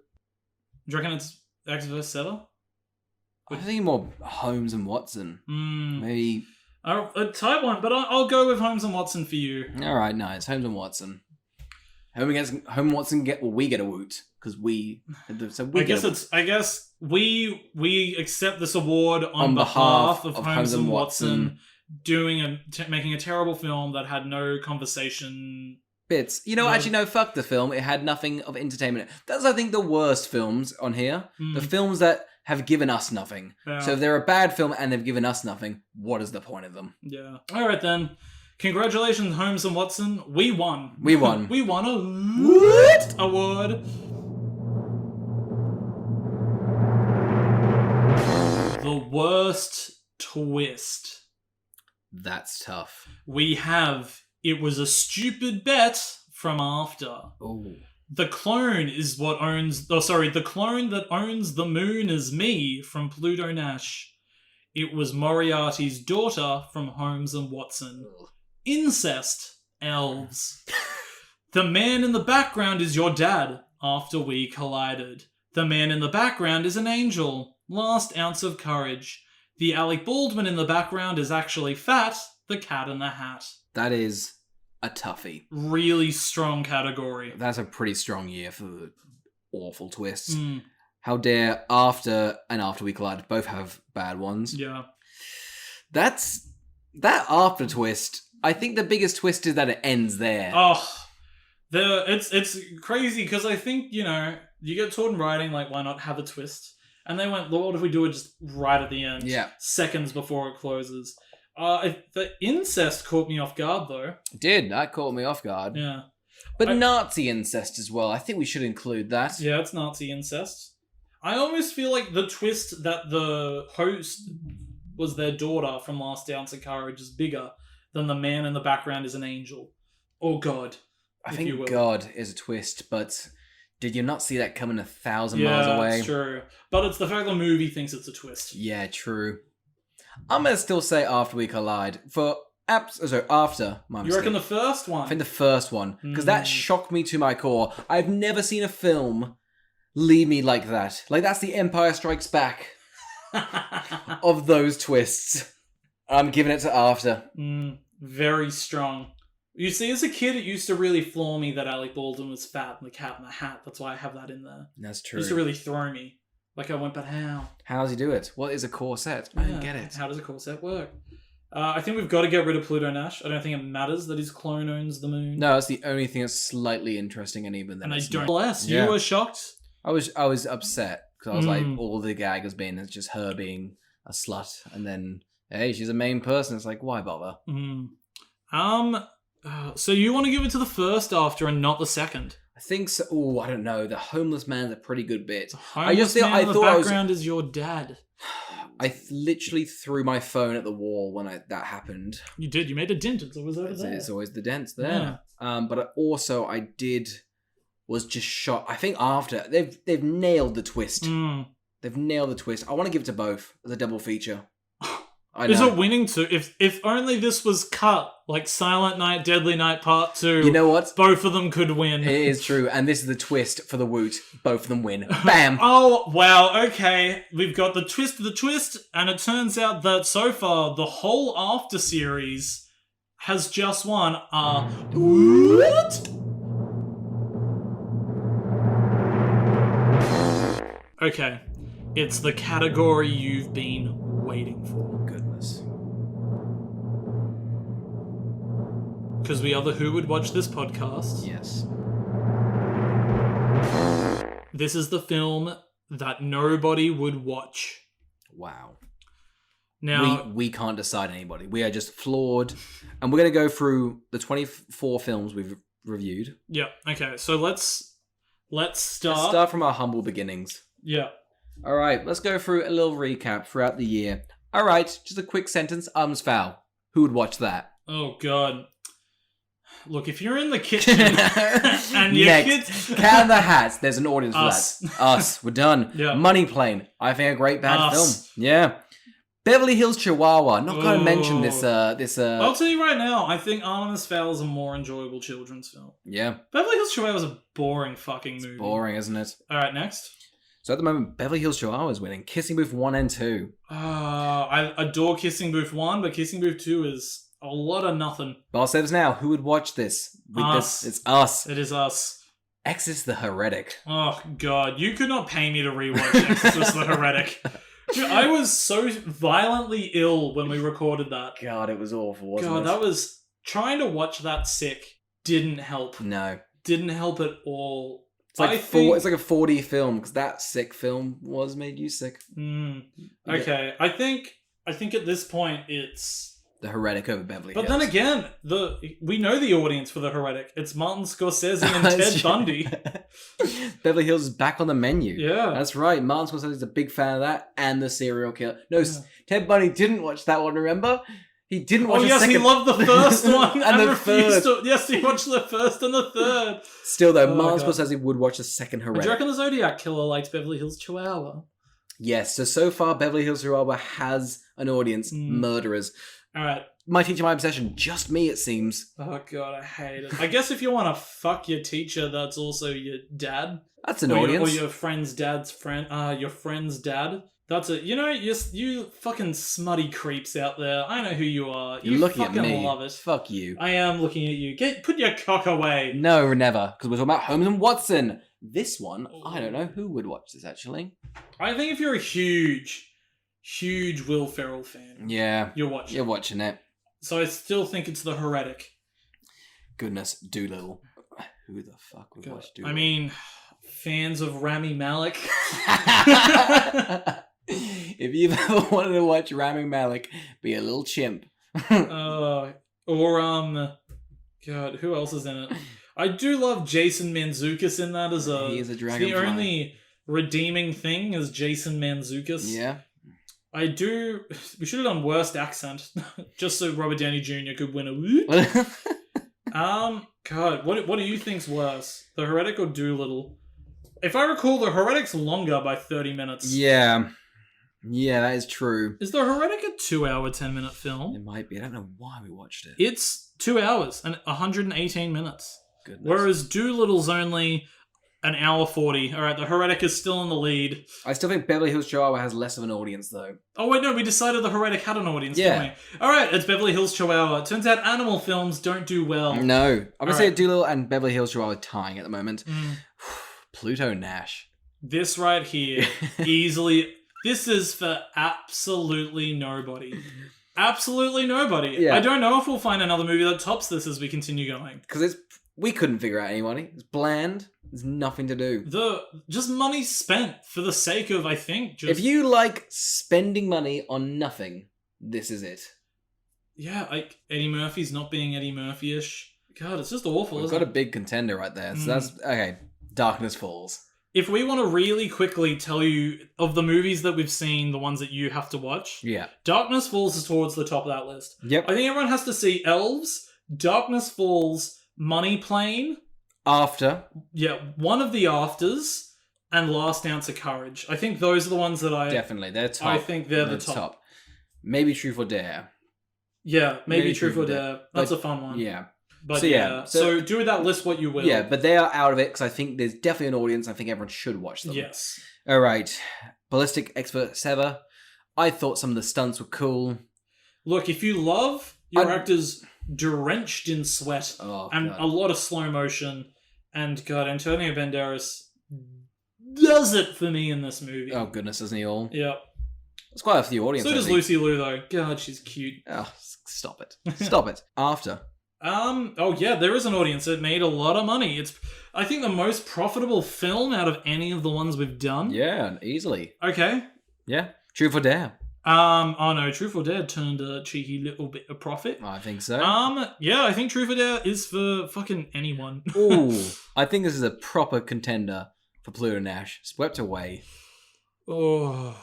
you reckon it's X vs. Sever? I think more Holmes and Watson. Maybe... A tight one, but I'll go with Holmes and Watson for you. All right, nice. Holmes and Watson. Home and Watson get a Woot because I guess we accept this award on behalf of Holmes and Watson making a terrible film that had no conversation bits. Actually, no, fuck the film. It had nothing of entertainment. That's, I think, the worst films on here. The films that have given us nothing. Yeah. So if they're a bad film and they've given us nothing, what is the point of them? Yeah. All right, then. Congratulations, Holmes and Watson. We won. We won a Woot award. The worst twist. That's tough. We have It Was a Stupid Bet from After. Oh. The clone the clone that owns the moon is me from Pluto Nash. It Was Moriarty's daughter from Holmes and Watson. Incest. Elves. The man in the background is your dad. After We Collided. The man in the background is an angel. Last Ounce of Courage. The Alec Baldwin in the background is actually fat. The Cat in the Hat. That is a toughie. Really strong category. That's a pretty strong year for the awful twists. How dare After and After We Collide both have bad ones. Yeah. That After twist, I think the biggest twist is that it ends there. It's crazy because I think, you get taught in writing, like, why not have a twist? And they went, Lord, if we do it just right at the end. Yeah. Seconds before it closes. The incest caught me off guard, though. It did. That caught me off guard. Yeah. But Nazi incest as well. I think we should include that. Yeah, it's Nazi incest. I almost feel like the twist that the host was their daughter from Last Ounce of Courage is bigger than the man in the background is an angel. Or God. I think God is a twist, but did you not see that coming 1,000 miles away? Yeah, it's true. But it's the fact the movie thinks it's a twist. Yeah, true. I'm going to still say After We Collide. After. You reckon the first one? I think the first one. Because that shocked me to my core. I've never seen a film leave me like that. Like, that's the Empire Strikes Back of those twists. I'm giving it to After. Very strong. You see, as a kid, it used to really floor me that Alec Baldwin was fat and the Cat in the Hat. That's why I have that in there. That's true. It used to really throw me. Like, I went, but how? How does he do it? What is a corset? I don't get it. How does a corset work? I think we've got to get rid of Pluto Nash. I don't think it matters that his clone owns the moon. No, that's the only thing that's slightly interesting, and even then, and I don't. Less. You were shocked. I was upset because I was like, all the gag has been it's just her being a slut, and then hey, she's a main person. It's like, why bother? So you want to give it to the first After and not the second? I think so. Oh, I don't know. The homeless man's a pretty good bit. I thought the background is your dad. I literally threw my phone at the wall when that happened. You did. You made a dent. It's always over there. It's always the dents there. Yeah. But I was just shocked. I think After they've nailed the twist. They've nailed the twist. I want to give it to both as a double feature. Is it winning too? If only this was cut, like Silent Night, Deadly Night Part 2. You know what? Both of them could win. It is true. And this is the twist for the Woot. Both of them win. Bam! Oh, wow. Okay. We've got the twist of the twist. And it turns out that so far, the whole After series has just won Woot. Okay. It's the category you've been waiting for. Goodness. Because we are the Who Would Watch This podcast. Yes. This is the film that nobody would watch. Wow. Now we can't decide anybody. We are just flawed. And we're going to go through the 24 films we've reviewed. yeah, okay. So let's start. Let's start from our humble beginnings. Yeah. All right, let's go through a little recap throughout the year. All right, just a quick sentence. Arms foul. Who would watch that? Oh God. Look, if you're in the kitchen and your Next, kids... Cat in the Hats. There's an audience for Us. that. Us. We're done. Yeah. Money Plane. I think a great bad Us. film. Yeah. Beverly Hills Chihuahua. Not going to mention this. I'll tell you right now, I think Artemis Fowl is a more enjoyable children's film. Yeah. Beverly Hills Chihuahua is a boring fucking movie. Boring, isn't it? All right, next. So at the moment, Beverly Hills Chihuahua is winning. Kissing Booth 1 and 2. I adore Kissing Booth 1, but Kissing Booth 2 is a lot of nothing. But I'll say this now. Who would watch this? Us. It's us. It is us. Exorcist the Heretic. Oh, God. You could not pay me to rewatch Exorcist the Heretic. Dude, I was so violently ill when we recorded that. God, it was awful, wasn't it? God, that was... Trying to watch that sick didn't help. No. Didn't help at all. It's like it's like a 4D film, because that sick film made you sick. Okay, I think at this point it's... The Heretic over Beverly Hills. But then again, we know the audience for The Heretic. It's Martin Scorsese and Ted Bundy. Beverly Hills is back on the menu. Yeah. That's right. Martin Scorsese is a big fan of that, and the serial killer. No, Ted Bundy didn't watch that one, remember? He didn't watch the second... he loved the first one and the refused third. to... Yes, he watched the first and the third. Still though, Oh, Martin God. Scorsese would watch the second Heretic. Do you reckon the Zodiac Killer likes Beverly Hills Chihuahua? Yes, so far Beverly Hills Chihuahua has an audience. Murderers. Alright. My teacher, my obsession. Just me, it seems. Oh God, I hate it. I guess if you want to fuck your teacher, that's also your dad. That's an Or audience. your friend's dad's friend. Your friend's dad. That's it. You know, you fucking smutty creeps out there. I know who you are. You're You looking at fucking me. love it. Fuck you. I am looking at you. Put your cock away. No, never. Because we're talking about Holmes and Watson. This one, I don't know who would watch this, actually. I think if you're a huge Will Ferrell fan, Yeah. you're watching. You're watching it. So I still think it's The Heretic. Goodness, Doolittle. Who the fuck would watch Doolittle? I mean, fans of Rami Malek. If you've ever wanted to watch Rami Malek be a little chimp. God, who else is in it? I do love Jason Mantzoukas in that as a... He is a The dragonfly. only redeeming thing is Jason Mantzoukas. Yeah. I do... We should have done worst accent, just so Robert Downey Jr. could win a Woot. God, what do you think's worse? The Heretic or Doolittle? If I recall, The Heretic's longer by 30 minutes. Yeah. Yeah, that is true. Is The Heretic a 2-hour, 10-minute film? It might be. I don't know why we watched it. It's 2 hours and 118 minutes. Goodness. Whereas Doolittle's only an hour 40. Alright, The Heretic is still in the lead. I still think Beverly Hills Chihuahua has less of an audience, though. Oh wait, no, we decided The Heretic had an audience, Yeah. didn't we? Alright, it's Beverly Hills Chihuahua. Turns out animal films don't do well. No. I'm going to say Alright. Doolittle and Beverly Hills Chihuahua are tying at the moment. Pluto Nash. This right here, easily... This is for absolutely nobody. Absolutely nobody. Yeah. I don't know if we'll find another movie that tops this as we continue going. Because we couldn't figure out anybody. It's bland. There's nothing to do. Just money spent for the sake of, I think, just... If you like spending money on nothing, this is it. Yeah, like Eddie Murphy's not being Eddie Murphy-ish. God, it's just awful, We've isn't got it? a big contender right there. So that's... Okay. Darkness Falls. If we want to really quickly tell you of the movies that we've seen, the ones that you have to watch, Yeah. Darkness Falls is towards the top of that list. Yep. I think everyone has to see Elves, Darkness Falls, Money Plane, After. one of the Afters, and Last Ounce of Courage. I think those are the ones that Definitely. They're top. I think they're the top. Maybe Truth or Dare. Yeah, maybe Maybe Truth or Truth or Dare. That's a fun one. Yeah. But So, yeah. yeah, So- so do with that list what you will. Yeah, but they are out of it because I think there's definitely an audience. I think everyone should watch them. Yes. All right. Ballistic Expert Sever. I thought some of the stunts were cool. Look, if you love your I'm- actors drenched in sweat Oh, and God. a lot of slow motion, and God, Antonio Banderas does it for me in this movie. Oh, goodness, doesn't he all? Yeah. There's quite a few audience. So I does think. Lucy Liu, though. God, she's cute. Oh, stop it. Stop it. After. Oh yeah, there is an audience. It made a lot of money. It's, I think, the most profitable film out of any of the ones we've done. Yeah, easily. Okay. Yeah. Truth or Dare? Oh no, Truth or Dare turned a cheeky little bit of profit. I think so. Yeah, I think Truth or Dare is for fucking anyone. Ooh, I think this is a proper contender for Pluto Nash. Swept Away. Oh,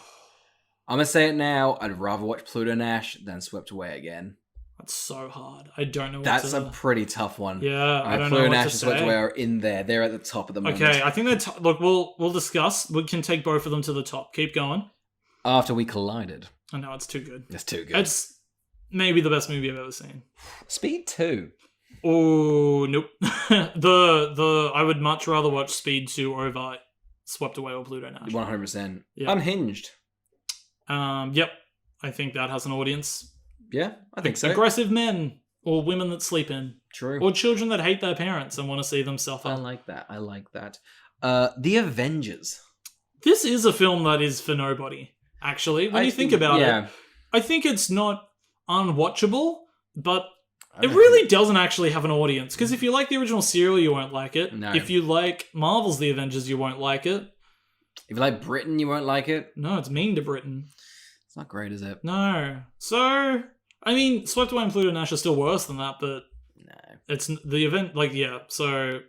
I'm gonna say it now. I'd rather watch Pluto Nash than Swept Away again. that's so hard. I don't know what That's to... a pretty tough one. Yeah, I don't Pluto know what Nash to and Swept say. Away are in there. They're at the top of the moment. Okay, I think they're... Look, we'll discuss. We can take both of them to the top. Keep going. After we collided. I know, it's too good. It's too good. It's maybe the best movie I've ever seen. Speed 2. Oh, nope. I would much rather watch Speed 2 over Swept Away or Pluto Nash. 100%. Yeah. Unhinged. Yep. I think that has an audience. Yeah, I think so. Aggressive men or women that sleep in. True. Or children that hate their parents and want to see them suffer. I like that. The Avengers. This is a film that is for nobody, actually. When you think about it, I think it's not unwatchable, but it really doesn't actually have an audience. Because if you like the original serial, you won't like it. No. If you like Marvel's The Avengers, you won't like it. If you like Britain, you won't like it. No, it's mean to Britain. It's not great, is it? No. So, I mean, Swept Away and Pluto Nash are still worse than that, but No. it's the event, like, yeah. So,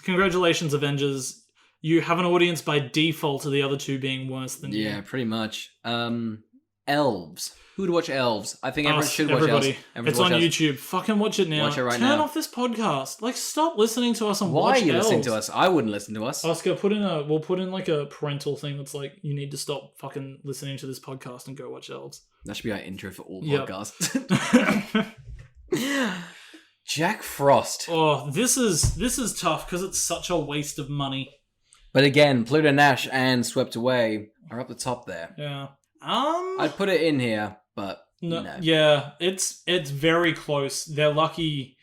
congratulations, Avengers. You have an audience by default to the other two being worse than you. Yeah, pretty much. Elves. Who would watch Elves? I think everyone should watch everybody. Elves. Everyone It's should on watch Elves. YouTube. Fucking watch it now. Watch it right Turn now. off this podcast. Like, stop listening to us and Why watch are you Elves. listening to us? I wouldn't listen to us. Oscar, we'll put in like a parental thing that's like, you need to stop fucking listening to this podcast and go watch Elves. That should be our intro for all Yep. podcasts. Jack Frost. Oh, this is tough because it's such a waste of money. But again, Pluto Nash and Swept Away are up the top there. Yeah. I'd put it in here, but no. Yeah, it's very close. They're lucky.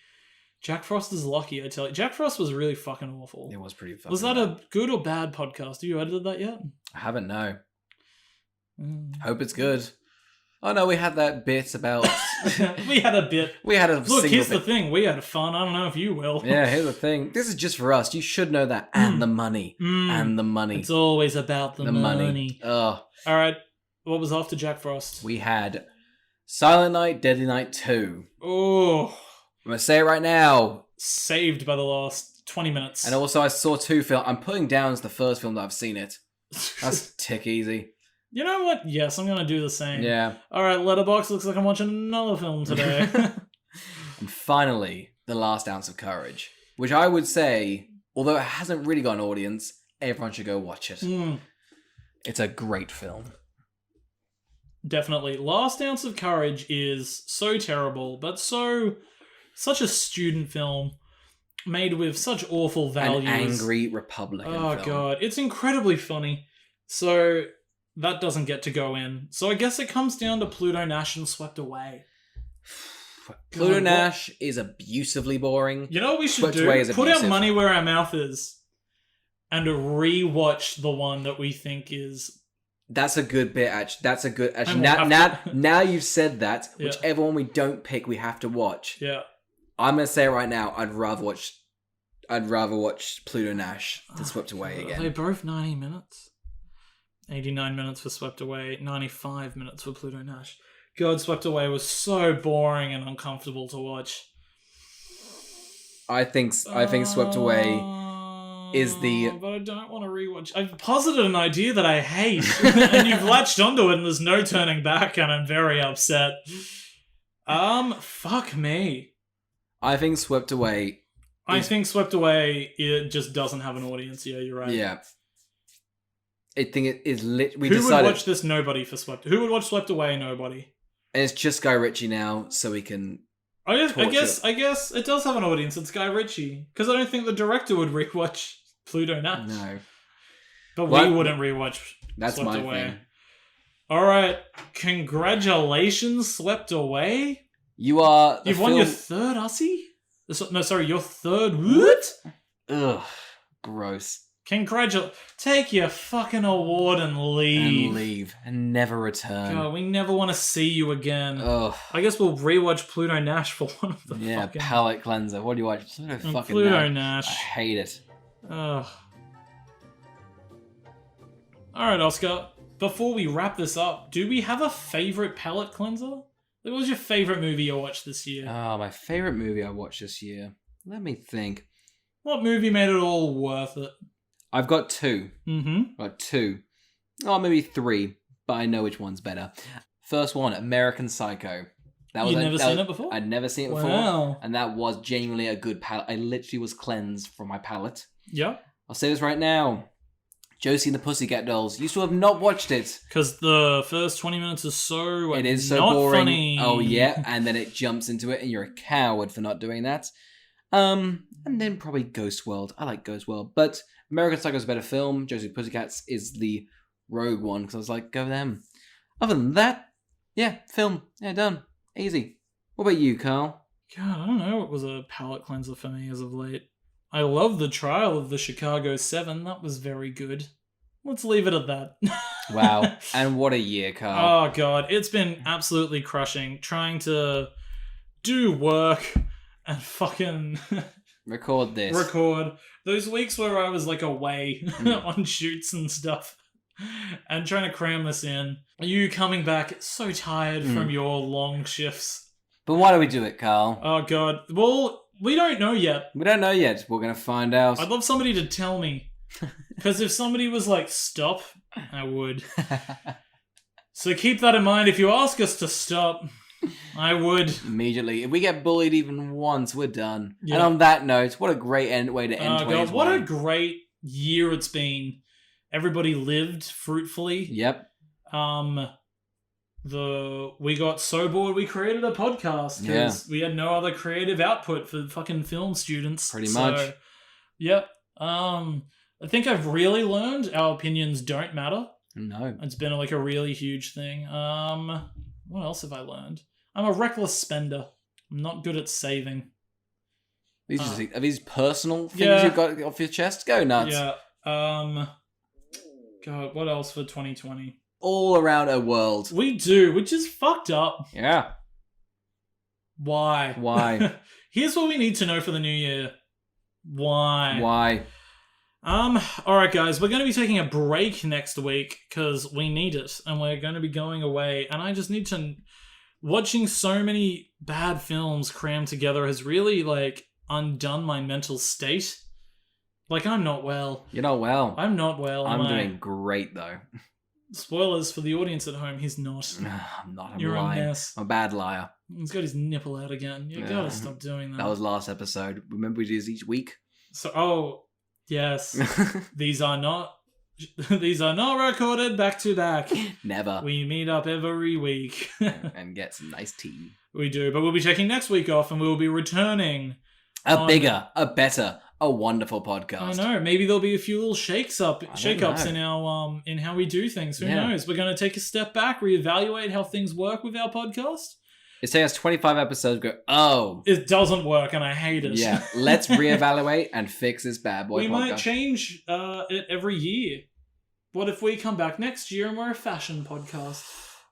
Jack Frost is lucky, I tell you. Jack Frost was really fucking awful. It was pretty fucking Was that bad. a good or bad podcast? Have you edited that yet? I haven't, no. Hope it's good. Oh no, we had that bit about... We had a bit. We had a Look, single here's bit. the thing. We had fun. I don't know if you will. Yeah, here's the thing. This is just for us. You should know that. And the money. And the money. It's always about the money. Oh. All right. What was after Jack Frost? We had Silent Night, Deadly Night 2. Oh. I'm going to say it right now. Saved by the last 20 minutes. And also I saw 2 films. I'm putting down as the first film that I've seen it. That's tick easy. You know what? Yes, I'm going to do the same. Yeah. All right, Letterboxd looks like I'm watching another film today. And finally, The Last Ounce of Courage. Which I would say, although it hasn't really got an audience, everyone should go watch it. It's a great film. Definitely. Last Ounce of Courage is so terrible, but such a student film made with such awful values. An angry Republican film. Oh, God. It's incredibly funny. So that doesn't get to go in. So I guess it comes down to Pluto Nash and Swept Away. Pluto Nash is abusively boring. You know what we should Swept do? Away is Put our abusive. money where our mouth is and rewatch the one that we think is... That's a good bit, actually. That's a good... Actually, And we'll now you've said that, Yeah. whichever one we don't pick, we have to watch. Yeah. I'm going to say it right now, I'd rather watch Pluto Nash than Swept Away Are they again. both 90 minutes? 89 minutes for Swept Away, 95 minutes for Pluto Nash. God, Swept Away was so boring and uncomfortable to watch. I think Swept Away is the... But I don't want to rewatch. I've posited an idea that I hate, and you've latched onto it, and there's no turning back, and I'm very upset. Fuck me. I think Swept Away... I think Swept Away, it just doesn't have an audience. Yeah, you're right. Yeah. I think it is lit. Who would watch this? Nobody for Swept. Who would watch Swept Away? Nobody. And it's just Guy Ritchie now, so we can. I guess it does have an audience. It's Guy Ritchie, because I don't think the director would rewatch Pluto Nash. No, but What? we wouldn't rewatch. that's Swept my Away. thing. All right, congratulations, Swept Away. You are. You've won your third Aussie. No, sorry, your third Woot. Ugh, gross. Take your fucking award and leave. And never return. God, we never want to see you again. Ugh. I guess we'll rewatch Pluto Nash for one of the Yeah, fucking... palate cleanser. What do you watch? Pluto fucking Pluto Nash. I Nash. hate it. Ugh. Alright, Oscar. before we wrap this up, do we have a favorite palate cleanser? What was your favorite movie you watched this year? My favorite movie I watched this year. Let me think. What movie made it all worth it? I've got two. Mm-hmm. Got two. Oh, maybe three, but I know which one's better. First one, American Psycho. You'd never seen it before? I'd never seen it before. Wow. And that was genuinely a good palate. I literally was cleansed from my palate. Yeah. I'll say this right now. Josie and the Pussycat Dolls. You still have not watched it. Because the first 20 minutes is so It is so not boring. funny. Oh, yeah. And then it jumps into it, and you're a coward for not doing that. And then probably Ghost World. I like Ghost World. But American Psycho is a better film. Josie and the Pussycats is the rogue one. Because I was like, go them. Other than that, yeah, film. Yeah, done. Easy. What about you, Carl? God, I don't know. It was a palate cleanser for me as of late. I love the trial of the Chicago 7. That was very good. Let's leave it at that. Wow. And what a year, Carl. Oh, God. It's been absolutely crushing. Trying to do work and fucking... Record this. Record. Those weeks where I was, like, away on shoots and stuff. And trying to cram this in. You coming back so tired from your long shifts. But why do we do it, Carl? Oh, God. Well... We don't know yet. We don't know yet. We're going to find out. I'd love somebody to tell me. Because if somebody was like, stop, I would. So keep that in mind. If you ask us to stop, I would. Immediately. If we get bullied even once, we're done. Yeah. And on that note, what a great way to end 2021. God, what a great year it's been. Everybody lived fruitfully. Yep. We got so bored we created a podcast because we had no other creative output for fucking film students. Pretty much. Yep. I think I've really learned our opinions don't matter. No. It's been like a really huge thing. What else have I learned? I'm a reckless spender. I'm not good at saving. Are these personal things you've got off your chest? Go nuts. Yeah. God, what else for 2020? All around our world. We do, which is fucked up. Yeah. Why? Here's what we need to know for the new year. Why? Alright guys, we're going to be taking a break next week because we need it and we're going to be going away and I just need to... Watching so many bad films crammed together has really, like, undone my mental state. Like, I'm not well. You're not well. I'm not well. I'm doing great, though. Spoilers for the audience at home, he's not. I'm not. You're lying. a mess. I'm a bad liar. He's got his nipple out again. You gotta stop doing that. That was last episode. Remember we do this each week? Yes. These are not recorded back to back. Never. We meet up every week. And get some nice tea. We do, but we'll be taking next week off and we'll be returning. A bigger, a better, a wonderful podcast. I know. Maybe there'll be a few little shake-ups in our in how we do things. Who knows? We're going to take a step back, reevaluate how things work with our podcast. It's taking us 25 episodes. Go, it doesn't work, and I hate it. Yeah, let's reevaluate and fix this bad boy. We podcast. might change it every year. What if we come back next year and we're a fashion podcast?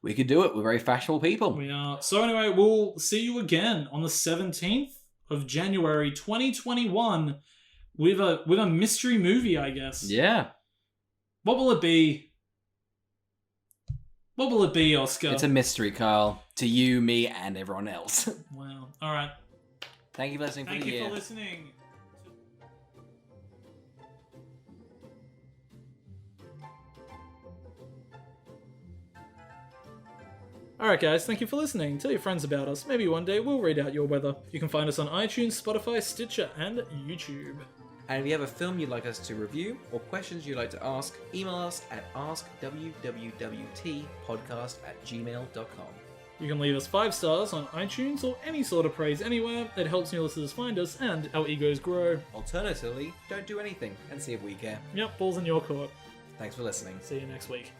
We could do it. We're very fashionable people. We are. So anyway, we'll see you again on the 17th of January 2021 with a mystery movie, I guess. Yeah. What will it be? What will it be, Oscar? It's a mystery, Kyle. To you, me, and everyone else. Wow. All right. Thank you for listening. Thank you for listening. Alright guys, thank you for listening. Tell your friends about us. Maybe one day we'll read out your weather. You can find us on iTunes, Spotify, Stitcher, and YouTube. And if you have a film you'd like us to review or questions you'd like to ask, email us at askwwwtpodcast@gmail.com. You can leave us 5 stars on iTunes or any sort of praise anywhere. It helps new listeners find us and our egos grow. Alternatively, don't do anything and see if we care. Yep, ball's in your court. Thanks for listening. See you next week.